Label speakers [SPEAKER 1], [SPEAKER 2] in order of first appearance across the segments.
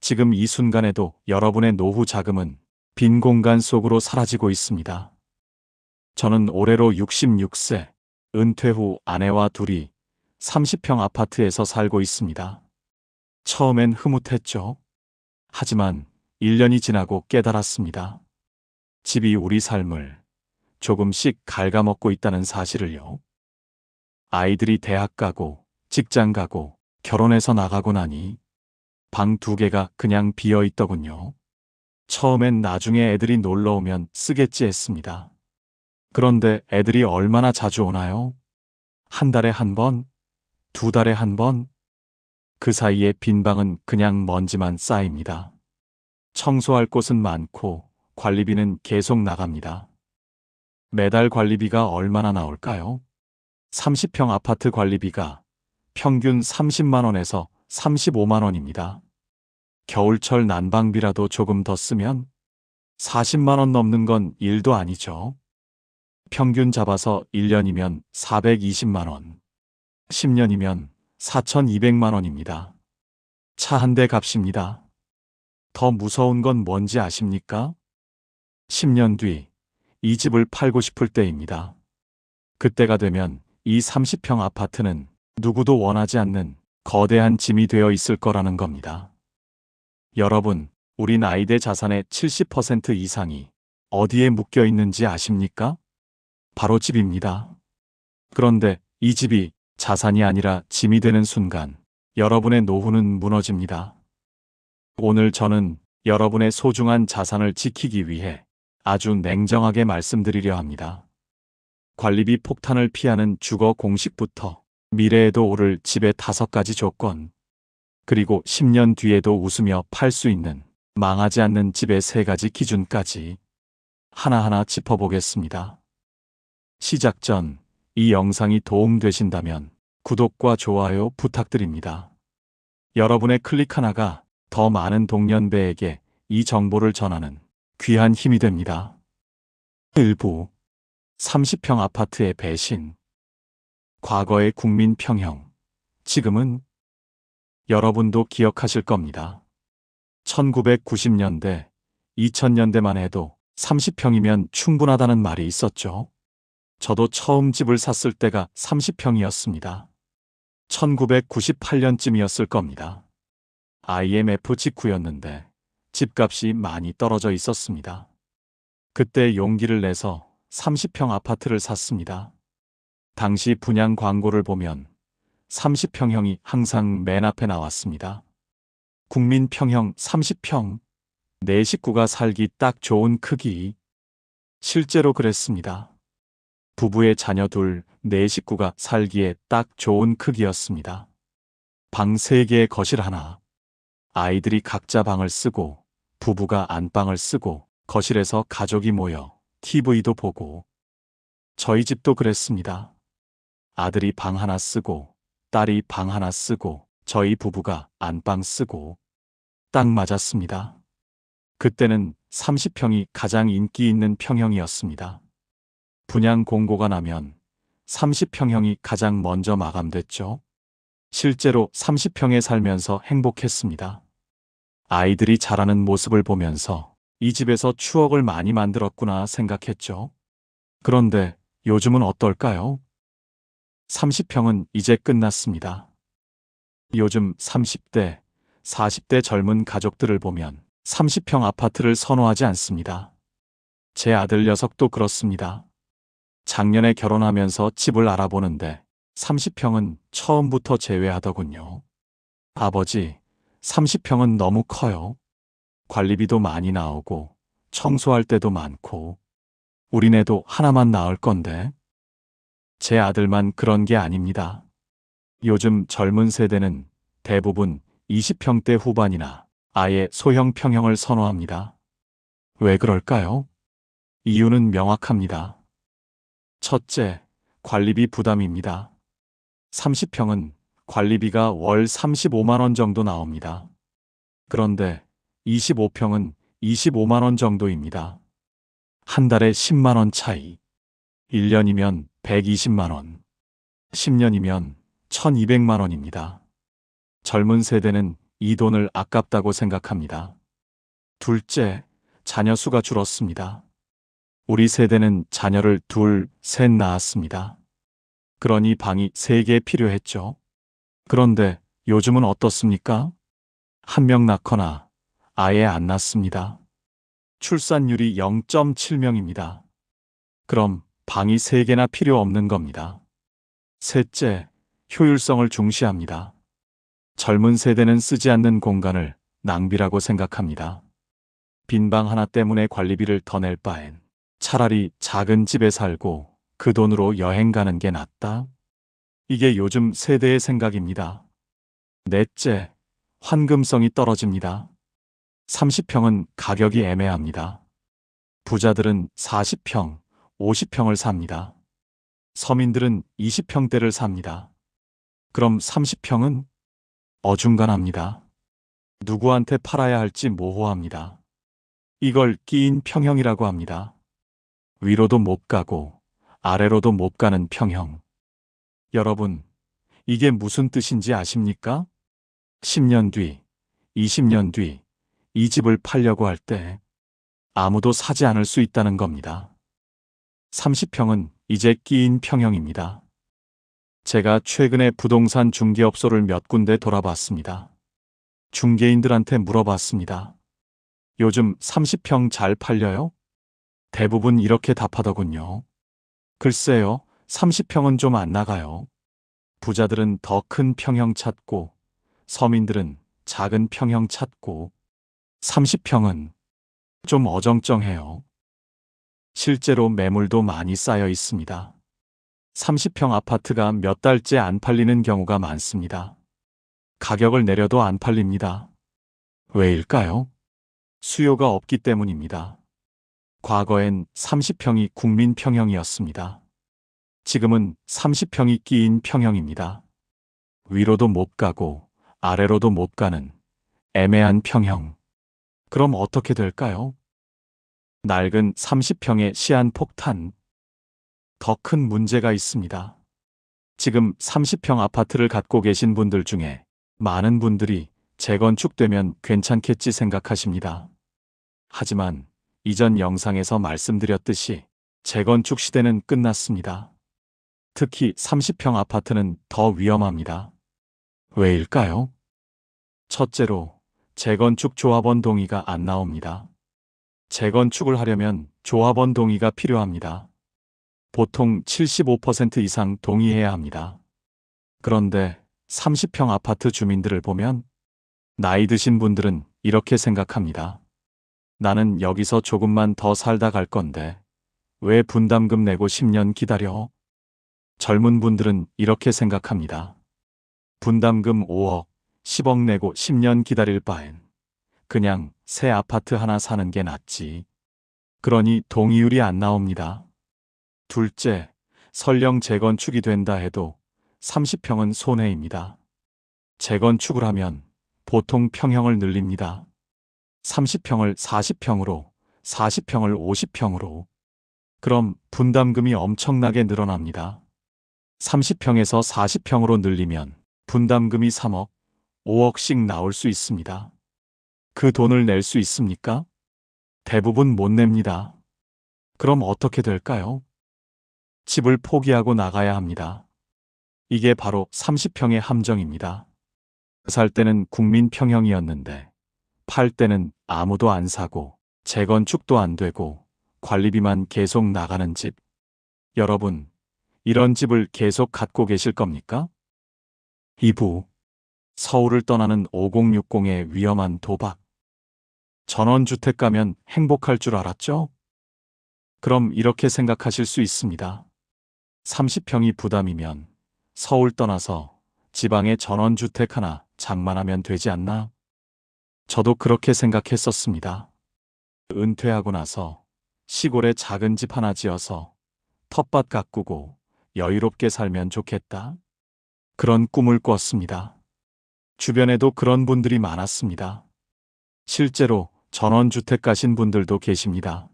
[SPEAKER 1] 지금 이 순간에도 여러분의 노후 자금은 빈 공간 속으로 사라지고 있습니다. 저는 올해로 66세, 은퇴 후 아내와 둘이 30평 아파트에서 살고 있습니다. 처음엔 흐뭇했죠. 하지만 1년이 지나고 깨달았습니다. 집이 우리 삶을 조금씩 갉아먹고 있다는 사실을요. 아이들이 대학 가고 직장 가고 결혼해서 나가고 나니 방 2개가 그냥 비어 있더군요. 처음엔 나중에 애들이 놀러 오면 쓰겠지 했습니다. 그런데 애들이 얼마나 자주 오나요? 한 달에 한 번? 2달에 한 번? 그 사이에 빈 방은 그냥 먼지만 쌓입니다. 청소할 곳은 많고 관리비는 계속 나갑니다. 매달 관리비가 얼마나 나올까요? 30평 아파트 관리비가 평균 30만 원에서 35만 원입니다. 겨울철 난방비라도 조금 더 쓰면 40만 원 넘는 건 일도 아니죠. 평균 잡아서 1년이면 420만 원, 10년이면 4,200만 원입니다. 차 한 대 값입니다. 더 무서운 건 뭔지 아십니까? 10년 뒤 이 집을 팔고 싶을 때입니다. 그때가 되면 이 30평 아파트는 누구도 원하지 않는 거대한 짐이 되어 있을 거라는 겁니다. 여러분, 우리 나이대 자산의 70% 이상이 어디에 묶여 있는지 아십니까? 바로 집입니다. 그런데 이 집이 자산이 아니라 짐이 되는 순간 여러분의 노후는 무너집니다. 오늘 저는 여러분의 소중한 자산을 지키기 위해 아주 냉정하게 말씀드리려 합니다. 관리비 폭탄을 피하는 주거 공식부터 미래에도 오를 집의 5가지 조건, 그리고 10년 뒤에도 웃으며 팔 수 있는 망하지 않는 집의 3가지 기준까지 하나하나 짚어보겠습니다. 시작 전 이 영상이 도움되신다면 구독과 좋아요 부탁드립니다. 여러분의 클릭 하나가 더 많은 동년배에게 이 정보를 전하는 귀한 힘이 됩니다. 일부 30평 아파트의 배신. 과거의 국민 평형. 지금은 여러분도 기억하실 겁니다. 1990년대, 2000년대만 해도 30평이면 충분하다는 말이 있었죠. 저도 처음 집을 샀을 때가 30평이었습니다. 1998년쯤이었을 겁니다. IMF 직후였는데 집값이 많이 떨어져 있었습니다. 그때 용기를 내서 30평 아파트를 샀습니다. 당시 분양 광고를 보면 30평형이 항상 맨 앞에 나왔습니다. 국민평형 30평, 내 식구가 살기 딱 좋은 크기. 실제로 그랬습니다. 부부의 자녀 둘, 내 식구가 살기에 딱 좋은 크기였습니다. 방 3개에 거실 하나. 아이들이 각자 방을 쓰고 부부가 안방을 쓰고 거실에서 가족이 모여 TV도 보고. 저희 집도 그랬습니다. 아들이 방 하나 쓰고 딸이 방 하나 쓰고 저희 부부가 안방 쓰고. 딱 맞았습니다. 그때는 30평이 가장 인기 있는 평형이었습니다. 분양 공고가 나면 30평형이 가장 먼저 마감됐죠. 실제로 30평에 살면서 행복했습니다. 아이들이 자라는 모습을 보면서 이 집에서 추억을 많이 만들었구나 생각했죠. 그런데 요즘은 어떨까요? 30평은 이제 끝났습니다. 요즘 30대, 40대 젊은 가족들을 보면 30평 아파트를 선호하지 않습니다. 제 아들 녀석도 그렇습니다. 작년에 결혼하면서 집을 알아보는데 30평은 처음부터 제외하더군요. 아버지, 30평은 너무 커요. 관리비도 많이 나오고 청소할 때도 많고 우리네도 하나만 낳을 건데. 제 아들만 그런 게 아닙니다. 요즘 젊은 세대는 대부분 20평대 후반이나 아예 소형 평형을 선호합니다. 왜 그럴까요? 이유는 명확합니다. 첫째, 관리비 부담입니다. 30평은 관리비가 월 35만 원 정도 나옵니다. 그런데 25평은 25만 원 정도입니다. 한 달에 10만 원 차이. 1년이면 120만 원. 10년이면 1200만 원입니다. 젊은 세대는 이 돈을 아깝다고 생각합니다. 둘째, 자녀 수가 줄었습니다. 우리 세대는 자녀를 둘, 셋 낳았습니다. 그러니 방이 3개 필요했죠. 그런데 요즘은 어떻습니까? 한 명 낳거나 아예 안 낳습니다. 출산율이 0.7명입니다. 그럼 방이 3개나 필요 없는 겁니다. 셋째, 효율성을 중시합니다. 젊은 세대는 쓰지 않는 공간을 낭비라고 생각합니다. 빈 방 하나 때문에 관리비를 더 낼 바엔 차라리 작은 집에 살고 그 돈으로 여행 가는 게 낫다. 이게 요즘 세대의 생각입니다. 넷째, 환금성이 떨어집니다. 30평은 가격이 애매합니다. 부자들은 40평, 50평을 삽니다. 서민들은 20평대를 삽니다. 그럼 30평은 어중간합니다. 누구한테 팔아야 할지 모호합니다. 이걸 끼인 평형이라고 합니다. 위로도 못 가고 아래로도 못 가는 평형. 여러분, 이게 무슨 뜻인지 아십니까? 10년 뒤, 20년 뒤, 이 집을 팔려고 할 때 아무도 사지 않을 수 있다는 겁니다. 30평은 이제 끼인 평형입니다. 제가 최근에 부동산 중개업소를 몇 군데 돌아봤습니다. 중개인들한테 물어봤습니다. 요즘 30평 잘 팔려요? 대부분 이렇게 답하더군요. 글쎄요, 30평은 좀 안 나가요. 부자들은 더 큰 평형 찾고, 서민들은 작은 평형 찾고, 30평은 좀 어정쩡해요. 실제로 매물도 많이 쌓여 있습니다. 30평 아파트가 몇 달째 안 팔리는 경우가 많습니다. 가격을 내려도 안 팔립니다. 왜일까요? 수요가 없기 때문입니다. 과거엔 30평이 국민 평형이었습니다. 지금은 30평이 끼인 평형입니다. 위로도 못 가고 아래로도 못 가는 애매한 평형. 그럼 어떻게 될까요? 낡은 30평의 시한폭탄. 더 큰 문제가 있습니다. 지금 30평 아파트를 갖고 계신 분들 중에 많은 분들이 재건축되면 괜찮겠지 생각하십니다. 하지만 이전 영상에서 말씀드렸듯이 재건축 시대는 끝났습니다. 특히 30평 아파트는 더 위험합니다. 왜일까요? 첫째로, 재건축 조합원 동의가 안 나옵니다. 재건축을 하려면 조합원 동의가 필요합니다. 보통 75% 이상 동의해야 합니다. 그런데 30평 아파트 주민들을 보면 나이 드신 분들은 이렇게 생각합니다. 나는 여기서 조금만 더 살다 갈 건데 왜 분담금 내고 10년 기다려? 젊은 분들은 이렇게 생각합니다. 분담금 5억, 10억 내고 10년 기다릴 바엔 그냥 새 아파트 하나 사는 게 낫지. 그러니 동의율이 안 나옵니다. 둘째, 설령 재건축이 된다 해도 30평은 손해입니다. 재건축을 하면 보통 평형을 늘립니다. 30평을 40평으로, 40평을 50평으로. 그럼 분담금이 엄청나게 늘어납니다. 30평에서 40평으로 늘리면 분담금이 3억, 5억씩 나올 수 있습니다. 그 돈을 낼 수 있습니까? 대부분 못 냅니다. 그럼 어떻게 될까요? 집을 포기하고 나가야 합니다. 이게 바로 30평의 함정입니다. 살 때는 국민 평형이었는데 팔 때는 아무도 안 사고 재건축도 안 되고 관리비만 계속 나가는 집. 여러분, 이런 집을 계속 갖고 계실 겁니까? 2부, 서울을 떠나는 5060의 위험한 도박. 전원주택 가면 행복할 줄 알았죠? 그럼 이렇게 생각하실 수 있습니다. 30평이 부담이면 서울 떠나서 지방에 전원주택 하나 장만하면 되지 않나? 저도 그렇게 생각했었습니다. 은퇴하고 나서 시골에 작은 집 하나 지어서 텃밭 가꾸고 여유롭게 살면 좋겠다. 그런 꿈을 꿨습니다. 주변에도 그런 분들이 많았습니다. 실제로 전원주택 가신 분들도 계십니다.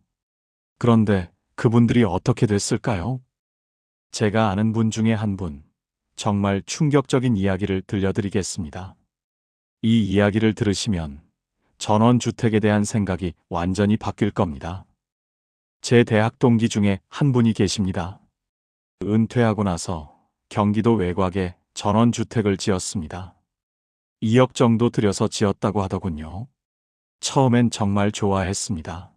[SPEAKER 1] 그런데 그분들이 어떻게 됐을까요? 제가 아는 분 중에 한 분, 정말 충격적인 이야기를 들려드리겠습니다. 이 이야기를 들으시면 전원주택에 대한 생각이 완전히 바뀔 겁니다. 제 대학 동기 중에 한 분이 계십니다. 은퇴하고 나서 경기도 외곽에 전원주택을 지었습니다. 2억 정도 들여서 지었다고 하더군요. 처음엔 정말 좋아했습니다.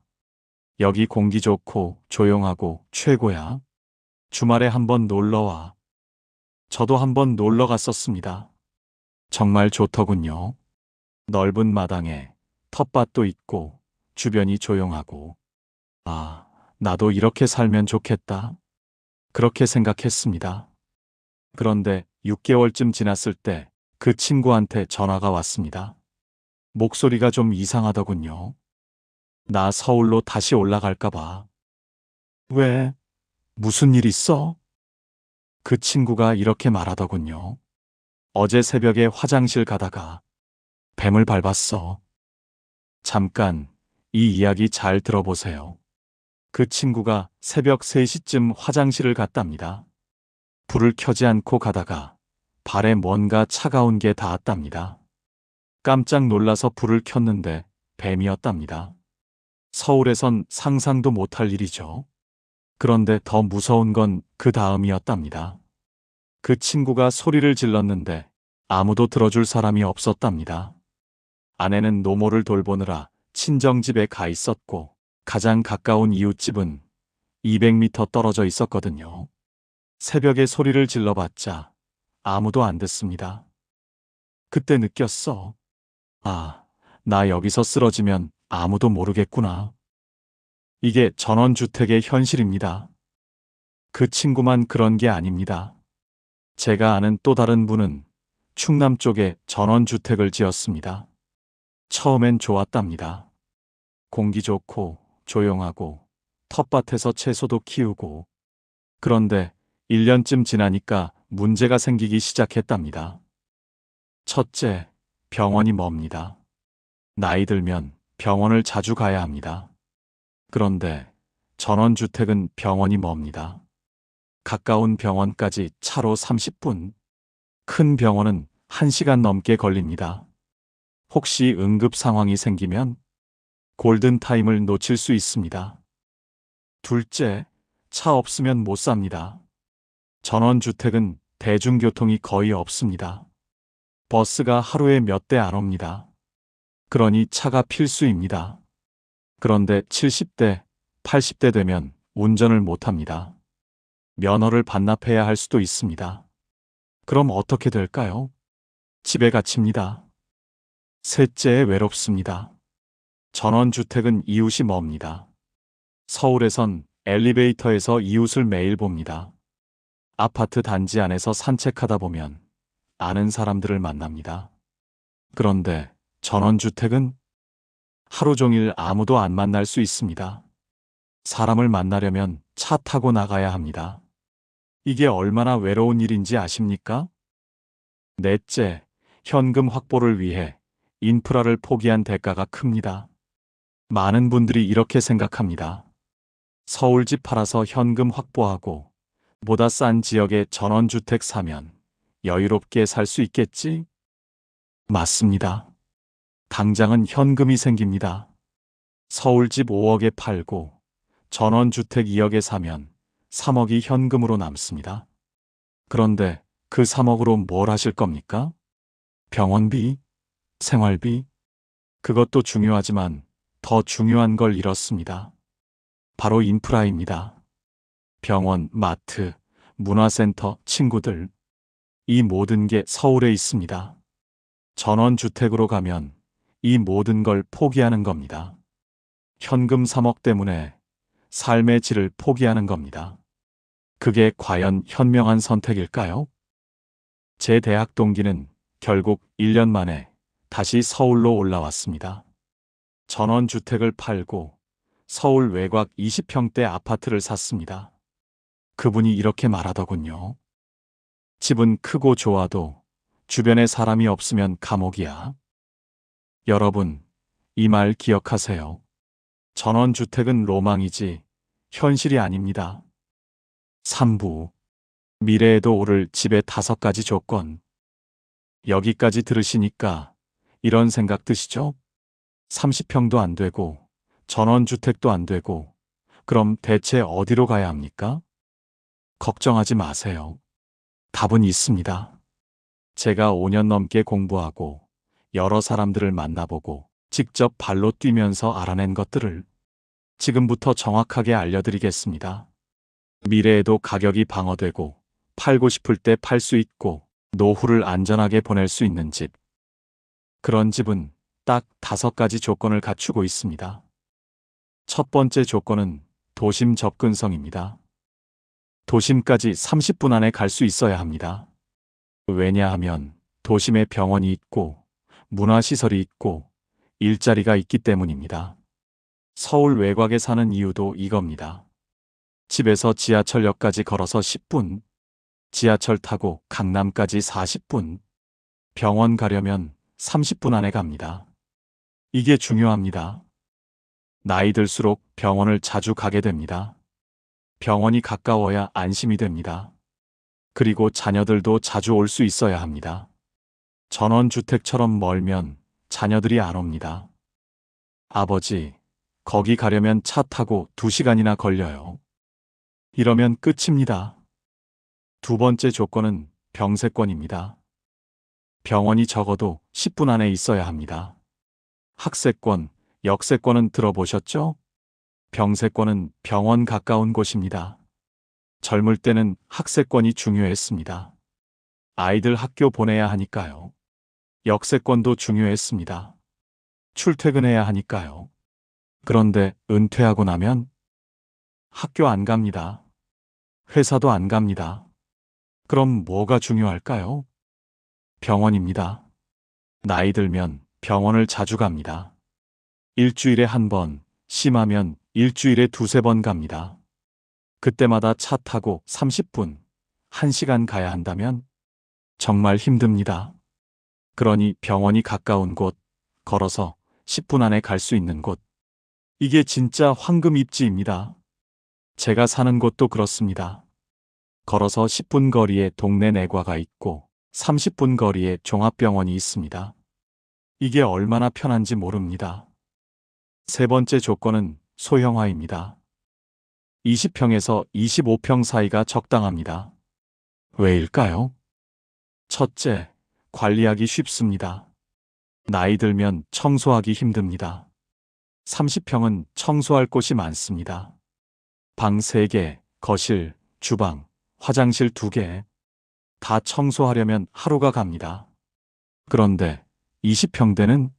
[SPEAKER 1] 여기 공기 좋고 조용하고 최고야. 주말에 한번 놀러와. 저도 한번 놀러 갔었습니다. 정말 좋더군요. 넓은 마당에 텃밭도 있고 주변이 조용하고, 아, 나도 이렇게 살면 좋겠다. 그렇게 생각했습니다. 그런데 6개월쯤 지났을 때 그 친구한테 전화가 왔습니다. 목소리가 좀 이상하더군요. 나 서울로 다시 올라갈까 봐. 왜? 무슨 일 있어? 그 친구가 이렇게 말하더군요. 어제 새벽에 화장실 가다가 뱀을 밟았어. 잠깐, 이 이야기 잘 들어보세요. 그 친구가 새벽 3시쯤 화장실을 갔답니다. 불을 켜지 않고 가다가 발에 뭔가 차가운 게 닿았답니다. 깜짝 놀라서 불을 켰는데 뱀이었답니다. 서울에선 상상도 못할 일이죠. 그런데 더 무서운 건 그 다음이었답니다. 그 친구가 소리를 질렀는데 아무도 들어줄 사람이 없었답니다. 아내는 노모를 돌보느라 친정집에 가 있었고 가장 가까운 이웃집은 200m 떨어져 있었거든요. 새벽에 소리를 질러봤자 아무도 안 듣습니다. 그때 느꼈어. 아, 나 여기서 쓰러지면 아무도 모르겠구나. 이게 전원주택의 현실입니다. 그 친구만 그런 게 아닙니다. 제가 아는 또 다른 분은 충남 쪽에 전원주택을 지었습니다. 처음엔 좋았답니다. 공기 좋고 조용하고 텃밭에서 채소도 키우고. 그런데 1년쯤 지나니까 문제가 생기기 시작했답니다. 첫째, 병원이 멉니다. 나이 들면 병원을 자주 가야 합니다. 그런데 전원주택은 병원이 멉니다. 가까운 병원까지 차로 30분, 큰 병원은 1시간 넘게 걸립니다. 혹시 응급 상황이 생기면 골든타임을 놓칠 수 있습니다. 둘째, 차 없으면 못 삽니다. 전원주택은 대중교통이 거의 없습니다. 버스가 하루에 몇 대 안 옵니다. 그러니 차가 필수입니다. 그런데 70대, 80대 되면 운전을 못 합니다. 면허를 반납해야 할 수도 있습니다. 그럼 어떻게 될까요? 집에 갇힙니다. 셋째, 외롭습니다. 전원주택은 이웃이 멉니다. 서울에선 엘리베이터에서 이웃을 매일 봅니다. 아파트 단지 안에서 산책하다 보면 아는 사람들을 만납니다. 그런데 전원주택은 하루 종일 아무도 안 만날 수 있습니다. 사람을 만나려면 차 타고 나가야 합니다. 이게 얼마나 외로운 일인지 아십니까? 넷째, 현금 확보를 위해 인프라를 포기한 대가가 큽니다. 많은 분들이 이렇게 생각합니다. 서울집 팔아서 현금 확보하고 보다 싼 지역에 전원주택 사면 여유롭게 살 수 있겠지? 맞습니다. 당장은 현금이 생깁니다. 서울집 5억에 팔고 전원주택 2억에 사면 3억이 현금으로 남습니다. 그런데 그 3억으로 뭘 하실 겁니까? 병원비? 생활비? 그것도 중요하지만 더 중요한 걸 잃었습니다. 바로 인프라입니다. 병원, 마트, 문화센터, 친구들. 이 모든 게 서울에 있습니다. 전원주택으로 가면 이 모든 걸 포기하는 겁니다. 현금 3억 때문에 삶의 질을 포기하는 겁니다. 그게 과연 현명한 선택일까요? 제 대학 동기는 결국 1년 만에 다시 서울로 올라왔습니다. 전원주택을 팔고 서울 외곽 20평대 아파트를 샀습니다. 그분이 이렇게 말하더군요. 집은 크고 좋아도 주변에 사람이 없으면 감옥이야. 여러분, 이 말 기억하세요. 전원주택은 로망이지 현실이 아닙니다. 3부. 미래에도 오를 집의 5가지 조건. 여기까지 들으시니까 이런 생각 드시죠? 30평도 안 되고 전원주택도 안 되고 그럼 대체 어디로 가야 합니까? 걱정하지 마세요. 답은 있습니다. 제가 5년 넘게 공부하고 여러 사람들을 만나보고 직접 발로 뛰면서 알아낸 것들을 지금부터 정확하게 알려드리겠습니다. 미래에도 가격이 방어되고 팔고 싶을 때 팔 수 있고 노후를 안전하게 보낼 수 있는 집. 그런 집은 딱 5가지 조건을 갖추고 있습니다. 첫 번째 조건은 도심 접근성입니다. 도심까지 30분 안에 갈 수 있어야 합니다. 왜냐하면 도심에 병원이 있고 문화시설이 있고 일자리가 있기 때문입니다. 서울 외곽에 사는 이유도 이겁니다. 집에서 지하철역까지 걸어서 10분, 지하철 타고 강남까지 40분, 병원 가려면 30분 안에 갑니다. 이게 중요합니다. 나이 들수록 병원을 자주 가게 됩니다. 병원이 가까워야 안심이 됩니다. 그리고 자녀들도 자주 올 수 있어야 합니다. 전원주택처럼 멀면 자녀들이 안 옵니다. 아버지, 거기 가려면 차 타고 2시간이나 걸려요. 이러면 끝입니다. 두 번째 조건은 병세권입니다. 병원이 적어도 10분 안에 있어야 합니다. 학세권, 역세권은 들어보셨죠? 병세권은 병원 가까운 곳입니다. 젊을 때는 학세권이 중요했습니다. 아이들 학교 보내야 하니까요. 역세권도 중요했습니다. 출퇴근해야 하니까요. 그런데 은퇴하고 나면 학교 안 갑니다. 회사도 안 갑니다. 그럼 뭐가 중요할까요? 병원입니다. 나이 들면 병원을 자주 갑니다. 일주일에 1번, 심하면 일주일에 2~3번 갑니다. 그때마다 차 타고 30분, 1시간 가야 한다면 정말 힘듭니다. 그러니 병원이 가까운 곳, 걸어서 10분 안에 갈 수 있는 곳. 이게 진짜 황금 입지입니다. 제가 사는 곳도 그렇습니다. 걸어서 10분 거리에 동네 내과가 있고 30분 거리에 종합병원이 있습니다. 이게 얼마나 편한지 모릅니다. 세 번째 조건은 소형화입니다. 20평에서 25평 사이가 적당합니다. 왜일까요? 첫째, 관리하기 쉽습니다. 나이 들면 청소하기 힘듭니다. 30평은 청소할 곳이 많습니다. 방 3개, 거실, 주방, 화장실 2개. 다 청소하려면 하루가 갑니다. 그런데 20평대는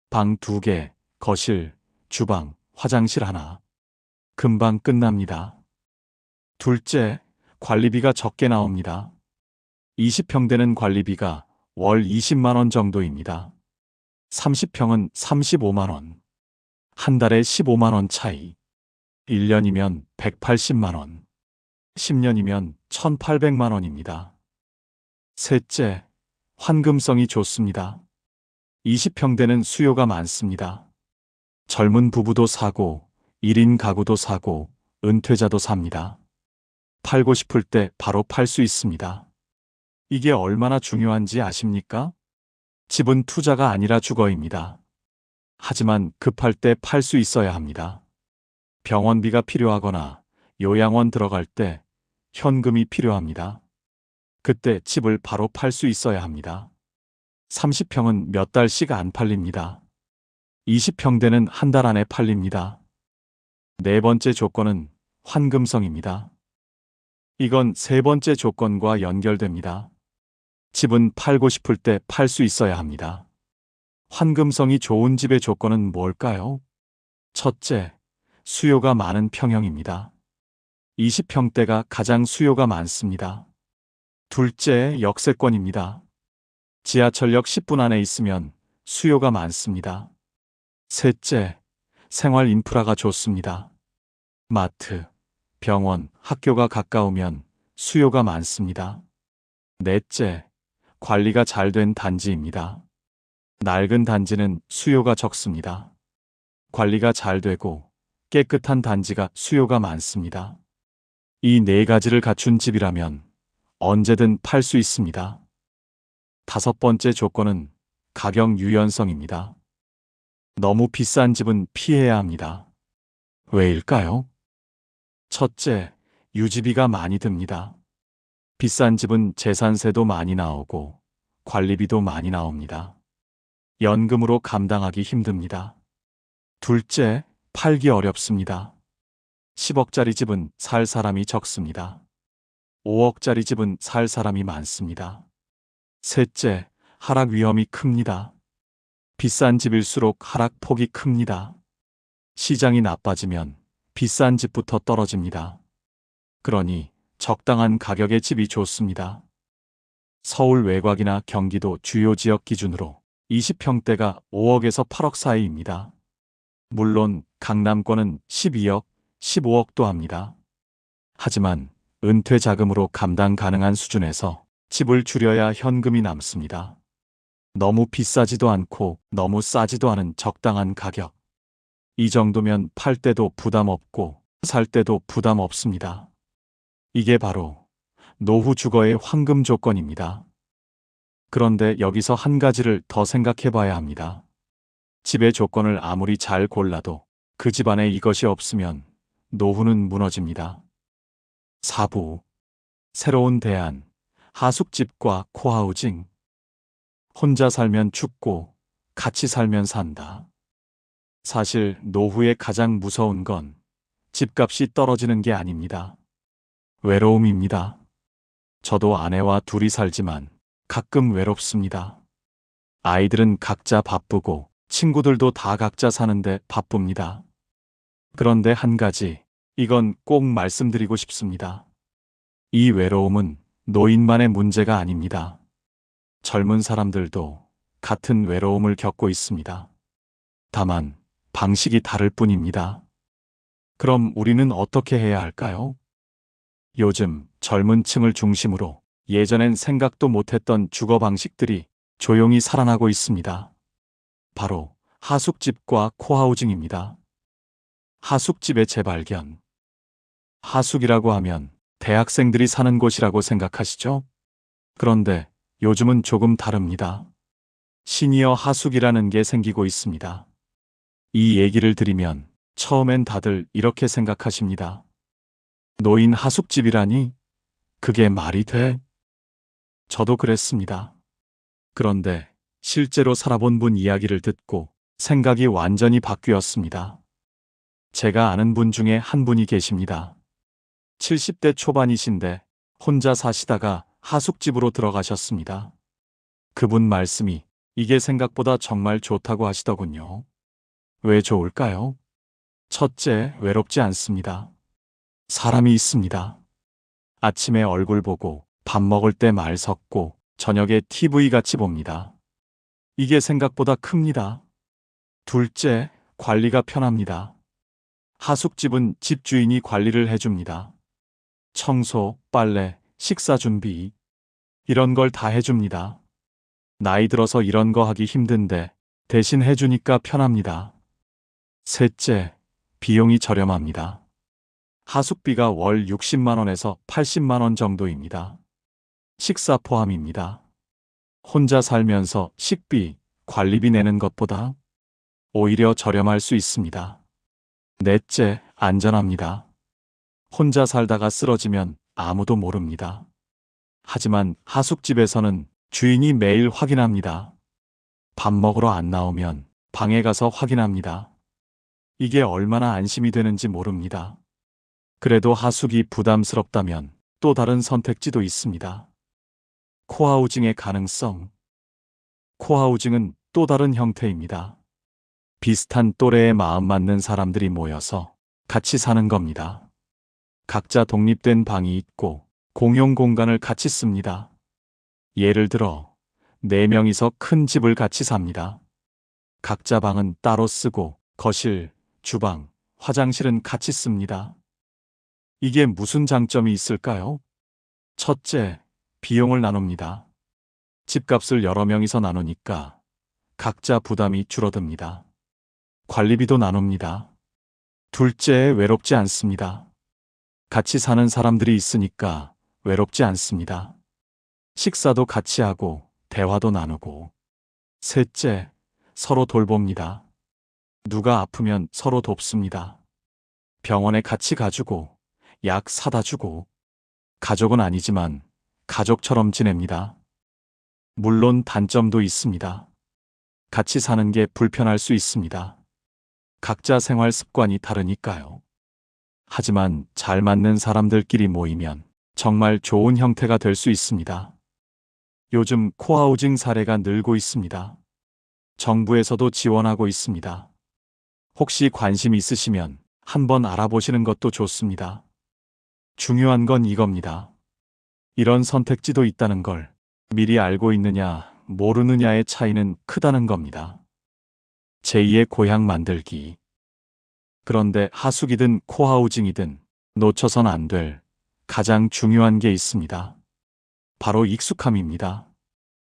[SPEAKER 1] 방 2개, 거실, 주방, 화장실 하나. 금방 끝납니다. 둘째, 관리비가 적게 나옵니다. 20평대는 관리비가 월 20만 원 정도입니다. 30평은 35만 원. 한 달에 15만 원 차이. 1년이면 180만 원. 10년이면 1,800만 원입니다. 셋째, 환금성이 좋습니다. 20평대는 수요가 많습니다. 젊은 부부도 사고, 1인 가구도 사고, 은퇴자도 삽니다. 팔고 싶을 때 바로 팔 수 있습니다. 이게 얼마나 중요한지 아십니까? 집은 투자가 아니라 주거입니다. 하지만 급할 때 팔 수 있어야 합니다. 병원비가 필요하거나 요양원 들어갈 때 현금이 필요합니다. 그때 집을 바로 팔 수 있어야 합니다. 30평은 몇 달씩 안 팔립니다. 20평대는 한 달 안에 팔립니다. 네 번째 조건은 환금성입니다. 이건 세 번째 조건과 연결됩니다. 집은 팔고 싶을 때 팔 수 있어야 합니다. 환금성이 좋은 집의 조건은 뭘까요? 첫째, 수요가 많은 평형입니다. 20평대가 가장 수요가 많습니다. 둘째, 역세권입니다. 지하철역 10분 안에 있으면 수요가 많습니다. 셋째, 생활 인프라가 좋습니다. 마트, 병원, 학교가 가까우면 수요가 많습니다. 넷째, 관리가 잘 된 단지입니다. 낡은 단지는 수요가 적습니다. 관리가 잘 되고 깨끗한 단지가 수요가 많습니다. 이 4가지를 갖춘 집이라면 언제든 팔 수 있습니다. 5번째 조건은 가격 유연성입니다. 너무 비싼 집은 피해야 합니다. 왜일까요? 첫째, 유지비가 많이 듭니다. 비싼 집은 재산세도 많이 나오고 관리비도 많이 나옵니다. 연금으로 감당하기 힘듭니다. 둘째, 팔기 어렵습니다. 10억짜리 집은 살 사람이 적습니다. 5억짜리 집은 살 사람이 많습니다. 셋째, 하락 위험이 큽니다. 비싼 집일수록 하락폭이 큽니다. 시장이 나빠지면 비싼 집부터 떨어집니다. 그러니 적당한 가격의 집이 좋습니다. 서울 외곽이나 경기도 주요 지역 기준으로 20평대가 5억에서 8억 사이입니다. 물론 강남권은 12억, 15억도 합니다. 하지만 은퇴 자금으로 감당 가능한 수준에서 집을 줄여야 현금이 남습니다. 너무 비싸지도 않고 너무 싸지도 않은 적당한 가격. 이 정도면 팔 때도 부담 없고 살 때도 부담 없습니다. 이게 바로 노후 주거의 황금 조건입니다. 그런데 여기서 한 가지를 더 생각해 봐야 합니다. 집의 조건을 아무리 잘 골라도 그 집안에 이것이 없으면 노후는 무너집니다. 4부 새로운 대안 하숙집과 코하우징. 혼자 살면 죽고 같이 살면 산다. 사실 노후의 가장 무서운 건 집값이 떨어지는 게 아닙니다. 외로움입니다. 저도 아내와 둘이 살지만 가끔 외롭습니다. 아이들은 각자 바쁘고 친구들도 다 각자 사는데 바쁩니다. 그런데 한 가지, 이건 꼭 말씀드리고 싶습니다. 이 외로움은 노인만의 문제가 아닙니다. 젊은 사람들도 같은 외로움을 겪고 있습니다. 다만 방식이 다를 뿐입니다. 그럼 우리는 어떻게 해야 할까요? 요즘 젊은 층을 중심으로 예전엔 생각도 못했던 주거 방식들이 조용히 살아나고 있습니다. 바로 하숙집과 코하우징입니다. 하숙집의 재발견. 하숙이라고 하면 대학생들이 사는 곳이라고 생각하시죠? 그런데 요즘은 조금 다릅니다. 시니어 하숙이라는 게 생기고 있습니다. 이 얘기를 드리면 처음엔 다들 이렇게 생각하십니다. 노인 하숙집이라니? 그게 말이 돼? 저도 그랬습니다. 그런데 실제로 살아본 분 이야기를 듣고 생각이 완전히 바뀌었습니다. 제가 아는 분 중에 한 분이 계십니다. 70대 초반이신데 혼자 사시다가 하숙집으로 들어가셨습니다. 그분 말씀이 이게 생각보다 정말 좋다고 하시더군요. 왜 좋을까요? 첫째, 외롭지 않습니다. 사람이 있습니다. 아침에 얼굴 보고 밥 먹을 때 말 섞고 저녁에 TV 같이 봅니다. 이게 생각보다 큽니다. 둘째, 관리가 편합니다. 하숙집은 집주인이 관리를 해줍니다. 청소, 빨래, 식사 준비 이런 걸 다 해줍니다. 나이 들어서 이런 거 하기 힘든데 대신 해주니까 편합니다. 셋째, 비용이 저렴합니다. 하숙비가 월 60만 원에서 80만 원 정도입니다. 식사 포함입니다. 혼자 살면서 식비, 관리비 내는 것보다 오히려 저렴할 수 있습니다. 넷째, 안전합니다. 혼자 살다가 쓰러지면 아무도 모릅니다. 하지만 하숙집에서는 주인이 매일 확인합니다. 밥 먹으러 안 나오면 방에 가서 확인합니다. 이게 얼마나 안심이 되는지 모릅니다. 그래도 하숙이 부담스럽다면 또 다른 선택지도 있습니다. 코하우징의 가능성. 코하우징은 또 다른 형태입니다. 비슷한 또래에 마음 맞는 사람들이 모여서 같이 사는 겁니다. 각자 독립된 방이 있고 공용 공간을 같이 씁니다. 예를 들어 4명이서 큰 집을 같이 삽니다. 각자 방은 따로 쓰고 거실, 주방, 화장실은 같이 씁니다. 이게 무슨 장점이 있을까요? 첫째, 비용을 나눕니다. 집값을 여러 명이서 나누니까 각자 부담이 줄어듭니다. 관리비도 나눕니다. 둘째, 외롭지 않습니다. 같이 사는 사람들이 있으니까 외롭지 않습니다. 식사도 같이 하고 대화도 나누고 셋째, 서로 돌봅니다. 누가 아프면 서로 돕습니다. 병원에 같이 가주고, 약 사다 주고, 가족은 아니지만 가족처럼 지냅니다. 물론 단점도 있습니다. 같이 사는 게 불편할 수 있습니다. 각자 생활 습관이 다르니까요. 하지만 잘 맞는 사람들끼리 모이면 정말 좋은 형태가 될 수 있습니다. 요즘 코하우징 사례가 늘고 있습니다. 정부에서도 지원하고 있습니다. 혹시 관심 있으시면 한번 알아보시는 것도 좋습니다. 중요한 건 이겁니다. 이런 선택지도 있다는 걸 미리 알고 있느냐, 모르느냐의 차이는 크다는 겁니다. 제2의 고향 만들기. 그런데 하숙이든 코하우징이든 놓쳐선 안 될 가장 중요한 게 있습니다. 바로 익숙함입니다.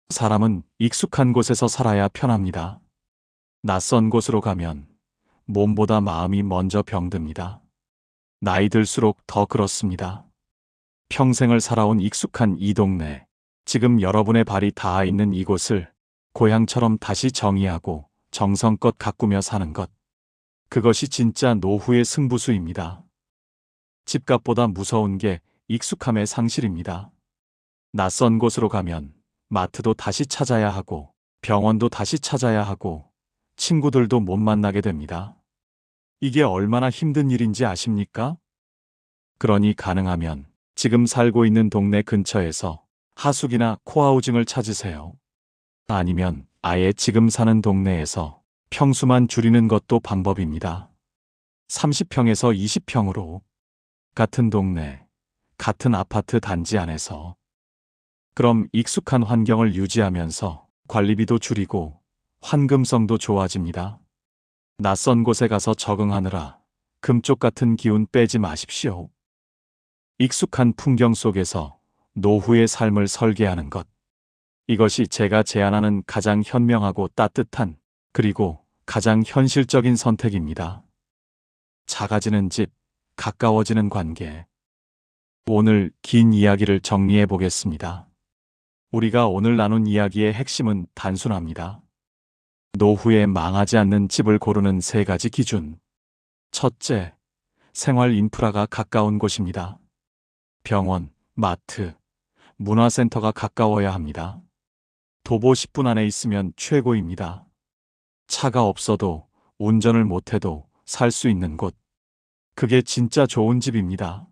[SPEAKER 1] 사람은 익숙한 곳에서 살아야 편합니다. 낯선 곳으로 가면 몸보다 마음이 먼저 병듭니다. 나이 들수록 더 그렇습니다. 평생을 살아온 익숙한 이 동네, 지금 여러분의 발이 닿아 있는 이곳을 고향처럼 다시 정의하고 정성껏 가꾸며 사는 것. 그것이 진짜 노후의 승부수입니다. 집값보다 무서운 게 익숙함의 상실입니다. 낯선 곳으로 가면 마트도 다시 찾아야 하고 병원도 다시 찾아야 하고 친구들도 못 만나게 됩니다. 이게 얼마나 힘든 일인지 아십니까? 그러니 가능하면 지금 살고 있는 동네 근처에서 하숙이나 코하우징을 찾으세요. 아니면 아예 지금 사는 동네에서 평수만 줄이는 것도 방법입니다. 30평에서 20평으로 같은 동네, 같은 아파트 단지 안에서. 그럼 익숙한 환경을 유지하면서 관리비도 줄이고 환금성도 좋아집니다. 낯선 곳에 가서 적응하느라 금쪽 같은 기운 빼지 마십시오. 익숙한 풍경 속에서 노후의 삶을 설계하는 것. 이것이 제가 제안하는 가장 현명하고 따뜻한 그리고 가장 현실적인 선택입니다. 작아지는 집, 가까워지는 관계. 오늘 긴 이야기를 정리해 보겠습니다. 우리가 오늘 나눈 이야기의 핵심은 단순합니다. 노후에 망하지 않는 집을 고르는 3가지 기준. 첫째, 생활 인프라가 가까운 곳입니다. 병원, 마트, 문화센터가 가까워야 합니다. 도보 10분 안에 있으면 최고입니다. 차가 없어도 운전을 못해도 살 수 있는 곳. 그게 진짜 좋은 집입니다.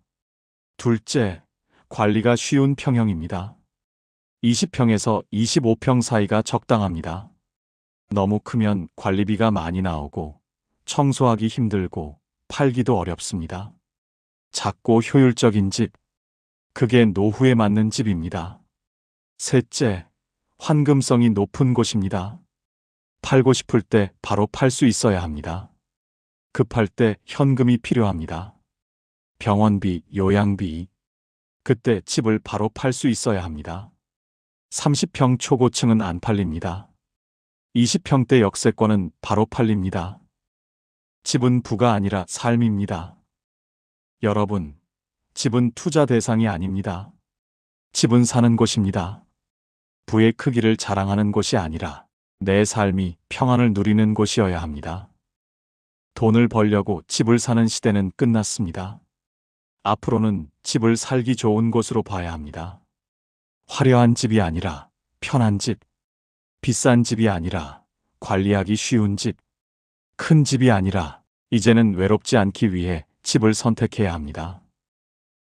[SPEAKER 1] 둘째, 관리가 쉬운 평형입니다. 20평에서 25평 사이가 적당합니다. 너무 크면 관리비가 많이 나오고 청소하기 힘들고 팔기도 어렵습니다. 작고 효율적인 집. 그게 노후에 맞는 집입니다. 셋째, 환금성이 높은 곳입니다. 팔고 싶을 때 바로 팔 수 있어야 합니다. 급할 때 현금이 필요합니다. 병원비, 요양비. 그때 집을 바로 팔 수 있어야 합니다. 30평 초고층은 안 팔립니다. 20평대 역세권은 바로 팔립니다. 집은 부가 아니라 삶입니다. 여러분, 집은 투자 대상이 아닙니다. 집은 사는 곳입니다. 부의 크기를 자랑하는 곳이 아니라 내 삶이 평안을 누리는 곳이어야 합니다. 돈을 벌려고 집을 사는 시대는 끝났습니다. 앞으로는 집을 살기 좋은 곳으로 봐야 합니다. 화려한 집이 아니라 편한 집, 비싼 집이 아니라 관리하기 쉬운 집, 큰 집이 아니라 이제는 외롭지 않기 위해 집을 선택해야 합니다.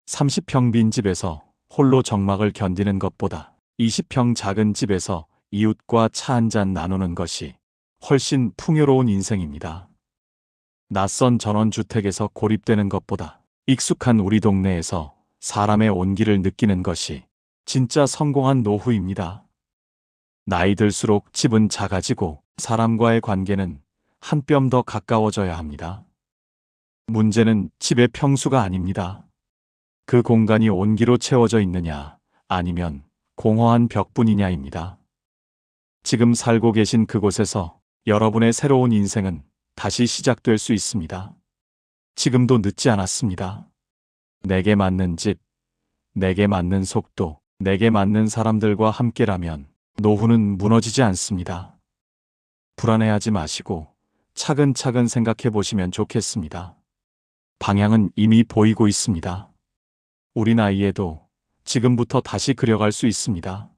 [SPEAKER 1] 30평 빈 집에서 홀로 적막을 견디는 것보다 20평 작은 집에서 이웃과 차 한잔 나누는 것이 훨씬 풍요로운 인생입니다. 낯선 전원주택에서 고립되는 것보다 익숙한 우리 동네에서 사람의 온기를 느끼는 것이 진짜 성공한 노후입니다. 나이 들수록 집은 작아지고 사람과의 관계는 한 뼘 더 가까워져야 합니다. 문제는 집의 평수가 아닙니다. 그 공간이 온기로 채워져 있느냐, 아니면 공허한 벽뿐이냐입니다. 지금 살고 계신 그곳에서 여러분의 새로운 인생은 다시 시작될 수 있습니다. 지금도 늦지 않았습니다. 내게 맞는 집, 내게 맞는 속도, 내게 맞는 사람들과 함께라면 노후는 무너지지 않습니다. 불안해하지 마시고 차근차근 생각해 보시면 좋겠습니다. 방향은 이미 보이고 있습니다. 우리 나이에도 지금부터 다시 그려갈 수 있습니다.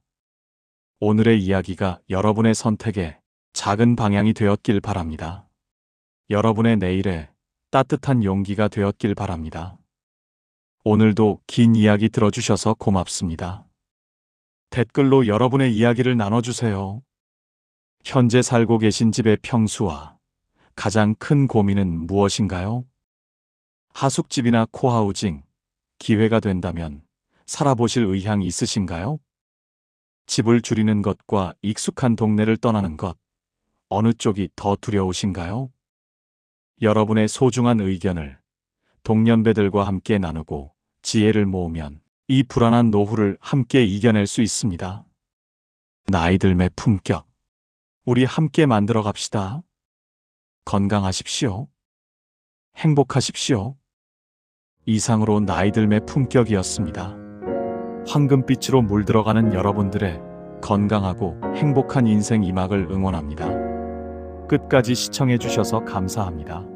[SPEAKER 1] 오늘의 이야기가 여러분의 선택에 작은 방향이 되었길 바랍니다. 여러분의 내일에 따뜻한 용기가 되었길 바랍니다. 오늘도 긴 이야기 들어주셔서 고맙습니다. 댓글로 여러분의 이야기를 나눠주세요. 현재 살고 계신 집의 평수와 가장 큰 고민은 무엇인가요? 하숙집이나 코하우징, 기회가 된다면 살아보실 의향 있으신가요? 집을 줄이는 것과 익숙한 동네를 떠나는 것, 어느 쪽이 더 두려우신가요? 여러분의 소중한 의견을 동년배들과 함께 나누고 지혜를 모으면 이 불안한 노후를 함께 이겨낼 수 있습니다. 나이들매 품격. 우리 함께 만들어 갑시다. 건강하십시오. 행복하십시오. 이상으로 나이들매 품격이었습니다. 황금빛으로 물들어가는 여러분들의 건강하고 행복한 인생 이막을 응원합니다. 끝까지 시청해 주셔서 감사합니다.